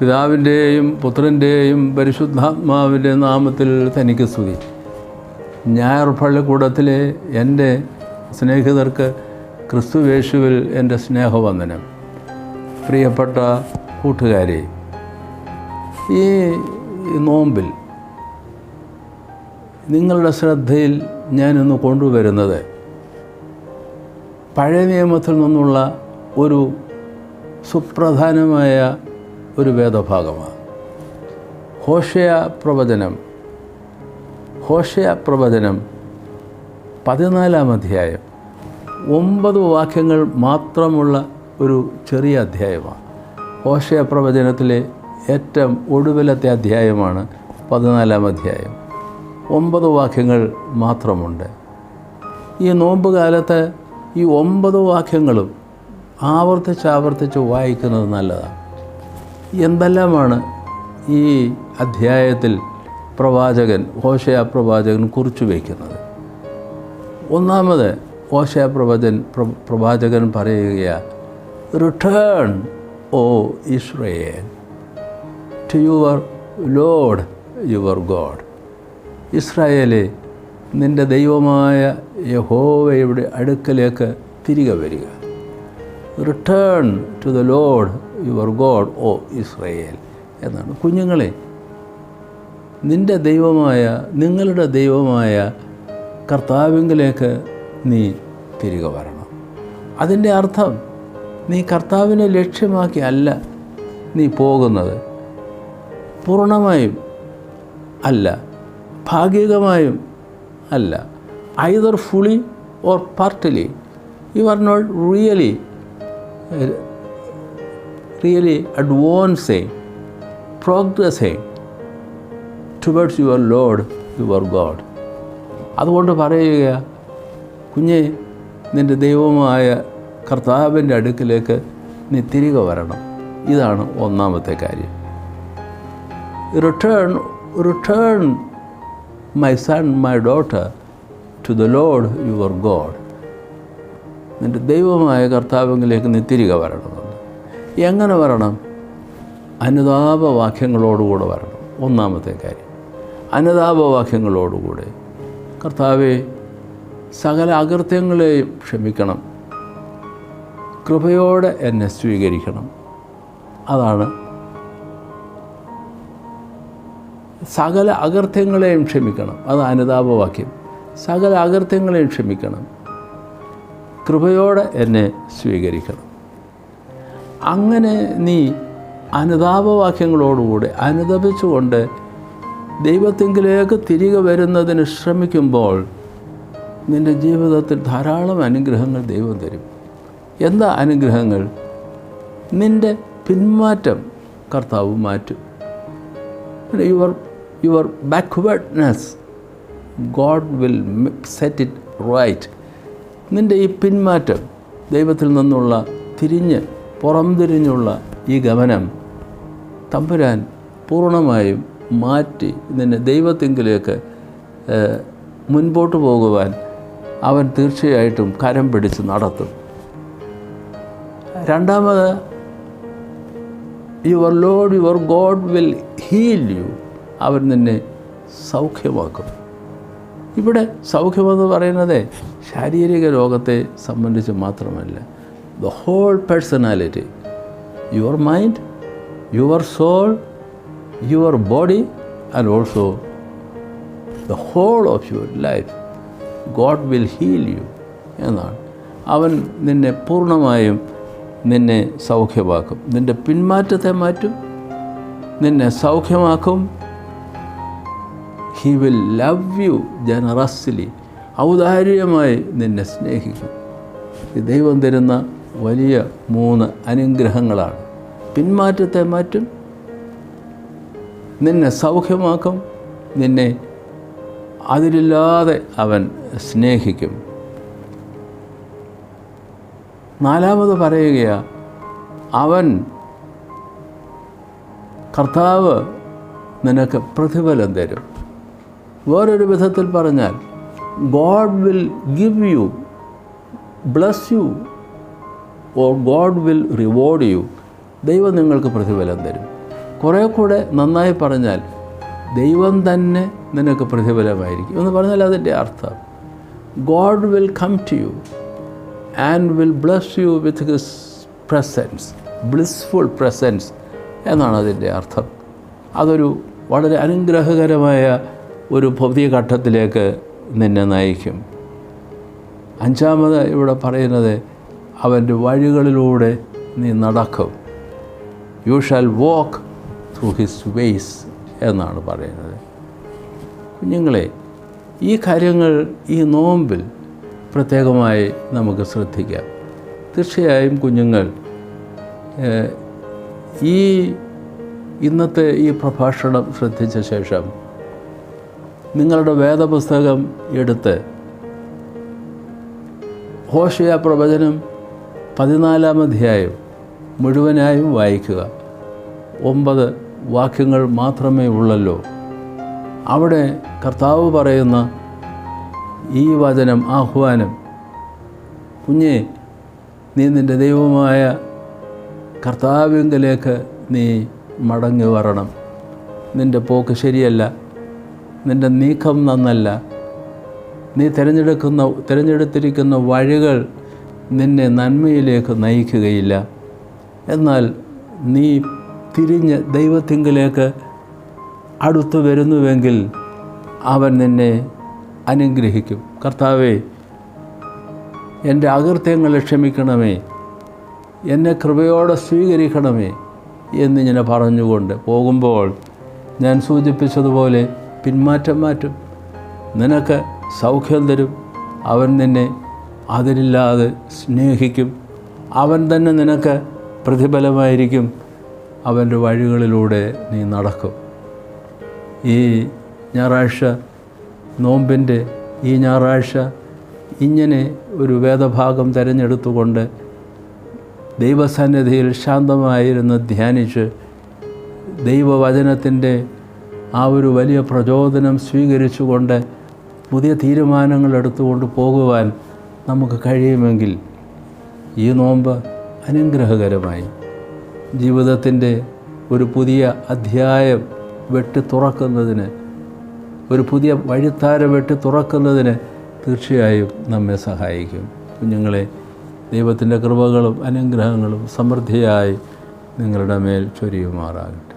പിതാവിൻ്റെയും പുത്രൻ്റെയും പരിശുദ്ധാത്മാവിൻ്റെ നാമത്തിൽ തനിക്ക് സ്തുതി. ഞായർ പള്ളിക്കൂടത്തിലെ എൻ്റെ സ്നേഹിതർക്ക് ക്രിസ്തുവേശുവിൽ എൻ്റെ സ്നേഹവന്ദനം. പ്രിയപ്പെട്ട കൂട്ടുകാരെ, ഈ നോമ്പിൽ നിങ്ങളുടെ ശ്രദ്ധയിൽ ഞാനിന്ന് കൊണ്ടുവരുന്നത് പഴയ നിയമത്തിൽ നിന്നുള്ള ഒരു സുപ്രധാനമായ ഒരു വേദഭാഗമാണ്. ഹോശേയ പ്രവചനം 14-ാം അധ്യായം 9 വാക്യങ്ങൾ മാത്രമുള്ള ഒരു ചെറിയ അധ്യായമാണ്. ഹോശേയ പ്രവചനത്തിലെ ഏറ്റവും ഒടുവിലത്തെ അധ്യായമാണ് 14-ാം അധ്യായം. 9 വാക്യങ്ങൾ മാത്രമുണ്ട്. ഈ നോമ്പ് കാലത്ത് ഈ 9 വാക്യങ്ങളും ആവർത്തിച്ച് വായിക്കുന്നത് നല്ലതാണ്. എന്തെല്ലാമാണ് ഈ അധ്യായത്തിൽ ഹോശേയ പ്രവാചകൻ കുറിച്ചു വയ്ക്കുന്നത്? ഒന്നാമത് ഹോശേയ പ്രവാചകൻ പറയുകയാണ്, return O Israel to your Lord your God. ഇസ്രായേലെ, നിൻ്റെ ദൈവമായ യഹോവയുടെ അടുക്കലേക്ക് തിരികെ വരിക. Return to the Lord your God O Israel എന്നാണ്. കുഞ്ഞുങ്ങളെ, നിങ്ങളുടെ ദൈവമായ കർത്താവിലേക്ക് നീ തിരികെ വരണം. അതിൻ്റെ അർത്ഥം നീ കർത്താവിനെ ലക്ഷ്യമാക്കി അല്ല നീ പോകുന്നത്. പൂർണ്ണമായും അല്ല, ഭാഗികമായും അല്ല. Either fully or partially. You are not really advancing, progressing towards your Lord, your God. അതുകൊണ്ട് പറയുക, കുഞ്ഞെ, നിൻ്റെ ദൈവമായ കർത്താവിൻ്റെ അടുക്കിലേക്ക് നീ തിരികെ വരണം. ഇതാണ് ഒന്നാമത്തെ കാര്യം. Return my son, my daughter, to the Lord, your God. നിൻ്റെ ദൈവമായ കർത്താവിലേക്ക് നീ തിരികെ വരണമെന്ന്. എങ്ങനെ വരണം? അനുതാപവാക്യങ്ങളോടുകൂടെ വരണം. ഒന്നാമത്തെ കാര്യം, അനുതാപവാക്യങ്ങളോടുകൂടെ. കർത്താവേ, സകല അകൃത്യങ്ങളെയും ക്ഷമിക്കണം, കൃപയോടെ എന്നെ സ്വീകരിക്കണം. അതാണ് സകല അകൃത്യങ്ങളെയും ക്ഷമിക്കണം. അത് അനുതാപവാക്യം. സകല അകൃത്യങ്ങളെയും ക്ഷമിക്കണം, കൃപയോടെ എന്നെ സ്വീകരിക്കണം. അങ്ങനെ നീ അനുതാപവാക്യങ്ങളോടുകൂടി അനുതപിച്ചുകൊണ്ട് ദൈവത്തിങ്കിലേക്ക് തിരികെ വരുന്നതിന് ശ്രമിക്കുമ്പോൾ നിൻ്റെ ജീവിതത്തിൽ ധാരാളം അനുഗ്രഹങ്ങൾ ദൈവം തരും. എന്താ അനുഗ്രഹങ്ങൾ? നിൻ്റെ പിന്മാറ്റം കർത്താവ് മാറ്റും. Your backwardness God will set it right. നിൻ്റെ ഈ പിന്മാറ്റം, ദൈവത്തിൽ നിന്നുള്ള പുറംതിരിഞ്ഞുള്ള ഈ ഗമനം തമ്പുരാൻ പൂർണ്ണമായും മാറ്റി നിന്നെ ദൈവത്തിങ്കിലേക്ക് മുൻപോട്ട് പോകുവാൻ അവൻ തീർച്ചയായിട്ടും കരം പിടിച്ച് നടത്തും. രണ്ടാമത്, your Lord your God will heal you. അവൻ നിന്നെ സൗഖ്യമാക്കും. ഇവിടെ സൗഖ്യമെന്ന് പറയുന്നത് ശാരീരിക രോഗത്തെ സംബന്ധിച്ച് മാത്രമല്ല, the whole personality, your mind, your soul, your body, and also the whole of your life. God will heal you എന്നാണ്. അവൻ നിന്നെ പൂർണ്ണമായും നിന്നെ സൗഖ്യമാക്കും. നിൻ്റെ പിന്മാറ്റത്തെ മാറ്റും, നിന്നെ സൗഖ്യമാക്കും. He will love you generously. ഔദാര്യമായി നിന്നെ സ്നേഹിക്കും. ഈ ദൈവം തരുന്ന വലിയ 3 അനുഗ്രഹങ്ങളാണ്. പിന്മാറ്റത്തെ മാറ്റും, നിന്നെ സൗഖ്യമാക്കും, നിന്നെ അതിരില്ലാതെ അവൻ സ്നേഹിക്കും. നാലാമത് പറയുകയാണ്, കർത്താവ് നിനക്ക് പ്രതിഫലം തരും. വേറൊരു വിധത്തിൽ പറഞ്ഞാൽ, God will give you, bless you, or God will reward U. ദൈവം നിങ്ങൾക്ക് പ്രതിഫലം തരും. കുറേ കൂടെ നന്നായി പറഞ്ഞാൽ ദൈവം തന്നെ നിനക്ക് പ്രതിഫലമായിരിക്കും എന്ന് പറഞ്ഞാൽ അതിൻ്റെ അർത്ഥം God will come to you and will bless you with his presence, blissful presence എന്നാണ് അതിൻ്റെ അർത്ഥം. അതൊരു വളരെ അനുഗ്രഹകരമായ ഒരു ഭൗതിക ഘട്ടത്തിലേക്ക് നിന്നെ നയിക്കും. അഞ്ചാമത് ഇവിടെ പറയുന്നത് അവൻ്റെ വഴികളിലൂടെ നീ നടക്കും. You shall walk through his ways എന്നാണ് പറയുന്നത്. കുഞ്ഞുങ്ങളെ, ഈ കാര്യങ്ങൾ ഈ നോമ്പിൽ പ്രത്യേകമായി നമുക്ക് ശ്രദ്ധിക്കാം. തീർച്ചയായും കുഞ്ഞുങ്ങൾ ഇന്നത്തെ ഈ പ്രഭാഷണം ശ്രദ്ധിച്ച ശേഷം നിങ്ങളുടെ വേദപുസ്തകം എടുത്ത് ഹോശേയ പ്രവചനം 14-ാം അധ്യായം മുഴുവനായും വായിക്കുക. 9 വാക്യങ്ങൾ മാത്രമേ ഉള്ളല്ലോ. അവിടെ കർത്താവ് പറയുന്ന ഈ വചനം, ആഹ്വാനം, കുഞ്ഞേ, നീ നിൻ്റെ ദൈവമായ കർത്താവിങ്കലേക്ക് നീ മടങ്ങി വരണം. നിൻ്റെ പോക്ക് ശരിയല്ല, നിൻ്റെ നീക്കം നന്നല്ല, നീ തിരഞ്ഞെടുത്തിരിക്കുന്ന വഴികൾ നിന്നെ നന്മയിലേക്ക് നയിക്കുകയില്ല. എന്നാൽ നീ തിരിഞ്ഞ് ദൈവത്തിങ്കലേക്ക് അടുത്തു വരുന്നുവെങ്കിൽ അവൻ നിന്നെ അനുഗ്രഹിക്കും. കർത്താവേ, എൻ്റെ അകൃത്യങ്ങളെ ക്ഷമിക്കണമേ, എന്നെ കൃപയോടെ സ്വീകരിക്കണമേ എന്നിങ്ങനെ പറഞ്ഞുകൊണ്ട് പോകുമ്പോൾ ഞാൻ സൂചിപ്പിച്ചതുപോലെ പിന്മാറ്റം മാറ്റും, നിനക്ക് സൗഖ്യം തരും. അവൻ നിന്നെ അതിരില്ലാതെ സ്നേഹിക്കും. അവൻ തന്നെ നിനക്ക് പ്രതിഫലമായിരിക്കും. അവൻ്റെ വഴികളിലൂടെ നീ നടക്കും. ഈ ഞായറാഴ്ച, നോമ്പിൻ്റെ ഈ ഞായറാഴ്ച ഇങ്ങനെ ഒരു വേദഭാഗം തിരഞ്ഞെടുത്തുകൊണ്ട് ദൈവസന്നിധിയിൽ ശാന്തമായിരുന്ന് ധ്യാനിച്ച് ദൈവവചനത്തിൻ്റെ ആ ഒരു വലിയ പ്രചോദനം സ്വീകരിച്ചുകൊണ്ട് പുതിയ തീരുമാനങ്ങൾ എടുത്തുകൊണ്ട് പോകുവാൻ നമുക്ക് കഴിയുമെങ്കിൽ ഈ നോമ്പ് അനുഗ്രഹകരമായി ജീവിതത്തിൻ്റെ ഒരു പുതിയ അധ്യായം തുറക്കുന്നതിന്, ഒരു പുതിയ വഴിത്താര തുറക്കുന്നതിന് തീർച്ചയായും നമ്മെ സഹായിക്കും. കുഞ്ഞുങ്ങളെ, ദൈവത്തിൻ്റെ കൃപകളും അനുഗ്രഹങ്ങളും സമൃദ്ധിയായി നിങ്ങളുടെ മേൽ ചൊരിയുമാറാകട്ടെ.